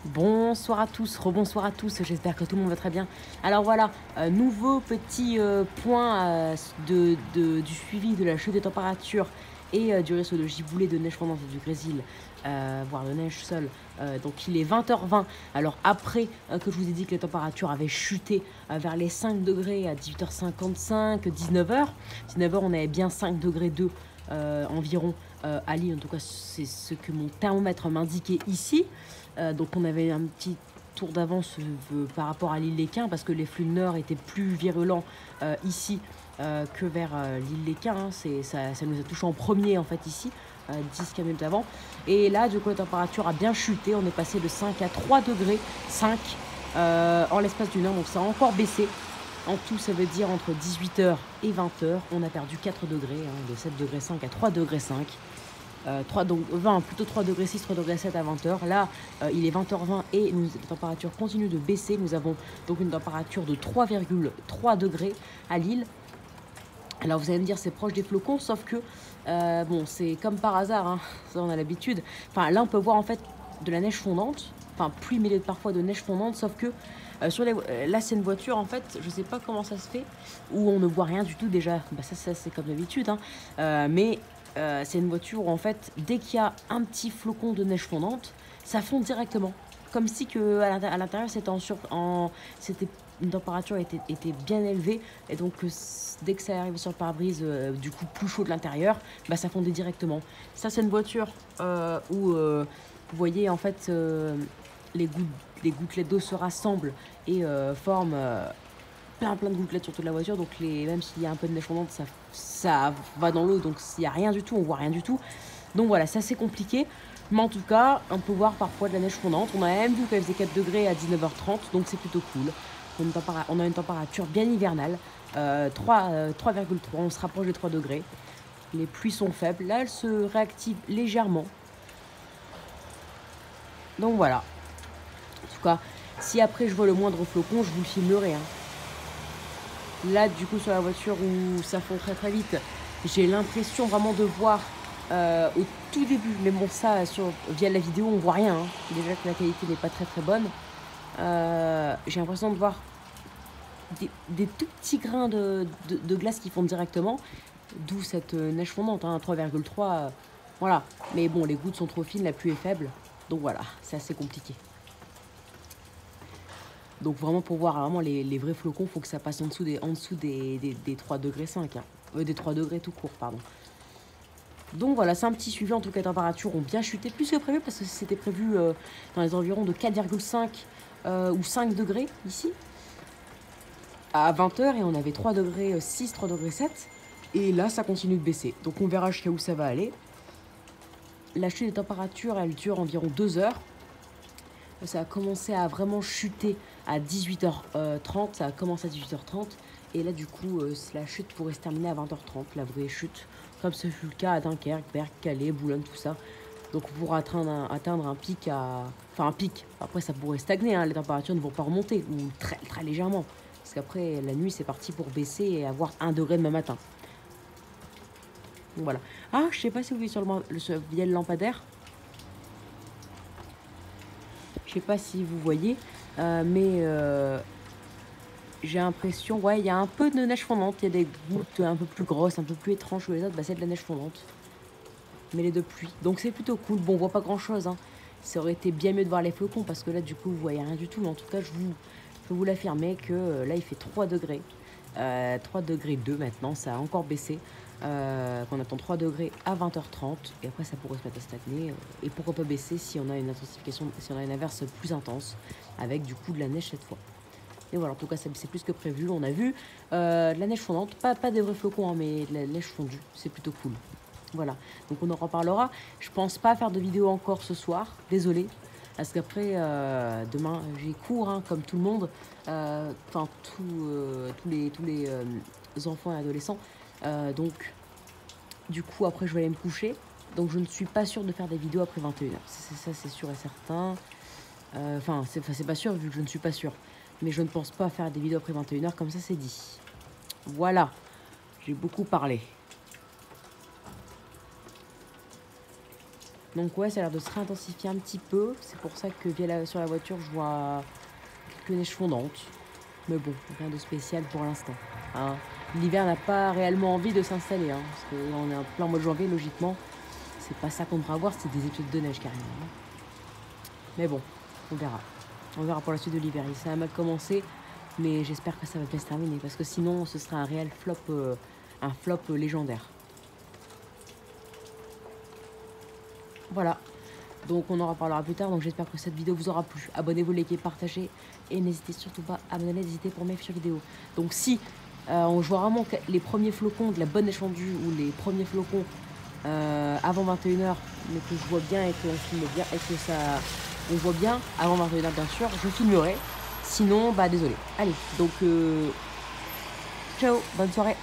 Bonsoir à tous, rebonsoir à tous, j'espère que tout le monde va très bien. Alors voilà, nouveau petit point du suivi de la chute des températures et du risque de giboulée, de neige fondante et du grésil, voire de neige seule. Donc il est 20h20. Alors après que je vous ai dit que les températures avaient chuté vers les 5 degrés à 18h55, 19h. 19h on avait bien 5 degrés 2 environ à Lille, en tout cas c'est ce que mon thermomètre m'indiquait ici. Donc on avait un petit tour d'avance par rapport à l'île Léquin parce que les flux de nord étaient plus virulents ici que vers l'île Léquin. Hein. Ça nous a touché en premier en fait ici, 10 minutes avant. Et là du coup la température a bien chuté, on est passé de 5 à 3 degrés 5 en l'espace d'une heure, donc ça a encore baissé. En tout, ça veut dire entre 18h et 20h, on a perdu 4 degrés, hein, de 7 degrés 5 à 3 degrés 5. 3, donc 20, plutôt 3 degrés 6, 3 degrés 7 à 20h. Là, il est 20h20 et la température continue de baisser. Nous avons donc une température de 3,3 degrés à Lille. Alors vous allez me dire c'est proche des flocons, sauf que bon, c'est comme par hasard, hein, ça on a l'habitude. Enfin là on peut voir en fait de la neige fondante, enfin pluie mêlée parfois de neige fondante, sauf que là c'est une voiture en fait, je sais pas comment ça se fait, où on ne voit rien du tout déjà. Bah, ça c'est comme d'habitude, hein. Mais c'est une voiture où en fait dès qu'il y a un petit flocon de neige fondante, ça fond directement. Comme si que à l'intérieur c'était une température était bien élevée et donc dès que ça arrive sur le pare-brise, du coup plus chaud de l'intérieur, bah, ça fondait directement. Ça c'est une voiture où vous voyez en fait les gouttelettes d'eau se rassemblent et forment plein de gouttelettes sur toute la voiture, donc même s'il y a un peu de neige fondante, ça va dans l'eau, donc s'il n'y a rien du tout, on voit rien du tout. Donc voilà, c'est assez compliqué. Mais en tout cas, on peut voir parfois de la neige fondante. On a même vu qu'elle faisait 4 degrés à 19h30, donc c'est plutôt cool. On a une température bien hivernale, 3,3, on se rapproche des 3 degrés. Les pluies sont faibles, là elles se réactivent légèrement. Donc voilà. En tout cas, si après je vois le moindre flocon, je vous le filmerai. Hein. Là, du coup, sur la voiture où ça fond très vite, j'ai l'impression vraiment de voir au tout début, mais bon, ça, via la vidéo, on voit rien. Hein. Déjà que la qualité n'est pas très bonne. J'ai l'impression de voir des tout petits grains de glace qui fondent directement, d'où cette neige fondante, hein, 3,3. Voilà. Mais bon, les gouttes sont trop fines, la pluie est faible. Donc voilà, c'est assez compliqué. Donc vraiment pour voir vraiment les vrais flocons, il faut que ça passe en dessous des 3 degrés 5. Hein. Des 3 degrés tout court, pardon. Donc voilà, c'est un petit suivi. En tout cas, les températures ont bien chuté, plus que prévu, parce que c'était prévu dans les environs de 4,5 ou 5 degrés ici, à 20h, et on avait 3 degrés 6, 3 degrés 7. Et là, ça continue de baisser. Donc on verra jusqu'à où ça va aller. La chute des températures, elle dure environ 2 heures. Ça a commencé à vraiment chuter à 18h30, ça a commencé à 18h30, et là du coup la chute pourrait se terminer à 20h30, la vraie chute, comme ce fut le cas à Dunkerque, Berck, Calais, Boulogne, tout ça. Donc on pourra atteindre un pic Enfin un pic, après ça pourrait stagner, hein, les températures ne vont pas remonter, ou très légèrement, parce qu'après la nuit c'est parti pour baisser et avoir 1 degré demain matin. Donc voilà. Ah, je sais pas si vous voyez via le lampadaire. Je sais pas si vous voyez, mais j'ai l'impression, ouais, il y a un peu de neige fondante. Il y a des gouttes un peu plus grosses, un peu plus étranges que les autres. Bah, c'est de la neige fondante, mêlée de pluie. Donc c'est plutôt cool. Bon, on voit pas grand chose. Hein. Ça aurait été bien mieux de voir les flocons parce que là, du coup, vous voyez rien du tout. Mais en tout cas, je peux vous l'affirmer que là, il fait 3 degrés. 3 degrés 2 maintenant, ça a encore baissé. Qu'on attend 3 degrés à 20h30 et après ça pourrait se mettre à stagner et pourquoi pas baisser si on a une intensification, si on a une averse plus intense avec du coup de la neige cette fois. Et voilà, en tout cas c'est plus que prévu. On a vu de la neige fondante, pas des vrais flocons hein, mais de la neige fondue, c'est plutôt cool. Voilà, donc on en reparlera. Je pense pas faire de vidéo encore ce soir, désolé, parce qu'après demain j'ai cours hein, comme tout le monde, enfin tous les enfants et adolescents. Donc, du coup, après, je vais aller me coucher. Donc, je ne suis pas sûre de faire des vidéos après 21h. Ça, c'est sûr et certain. Enfin, c'est pas sûr vu que je ne suis pas sûre. Mais je ne pense pas faire des vidéos après 21h, comme ça, c'est dit. Voilà. J'ai beaucoup parlé. Donc ouais, ça a l'air de se réintensifier un petit peu. C'est pour ça que sur la voiture, je vois quelques neiges fondantes. Mais bon, rien de spécial pour l'instant. Hein. L'hiver n'a pas réellement envie de s'installer. Hein, parce qu'on est en plein mois de janvier, logiquement. C'est pas ça qu'on devra avoir, c'est des épisodes de neige carrément. Hein. Mais bon, on verra. On verra pour la suite de l'hiver. Ça a mal commencé, mais j'espère que ça va bien se terminer. Parce que sinon, ce sera un réel flop, légendaire. Voilà. Donc on en reparlera plus tard. Donc j'espère que cette vidéo vous aura plu. Abonnez-vous, likez, partagez. Et n'hésitez surtout pas à me donner des idées pour mes futures vidéos. Donc si on voit vraiment les premiers flocons de la bonne étendue ou les premiers flocons avant 21h, mais que je vois bien et qu'on filme bien et que ça... On voit bien avant 21h bien sûr, je filmerai. Sinon, bah désolé. Allez, donc ciao, bonne soirée.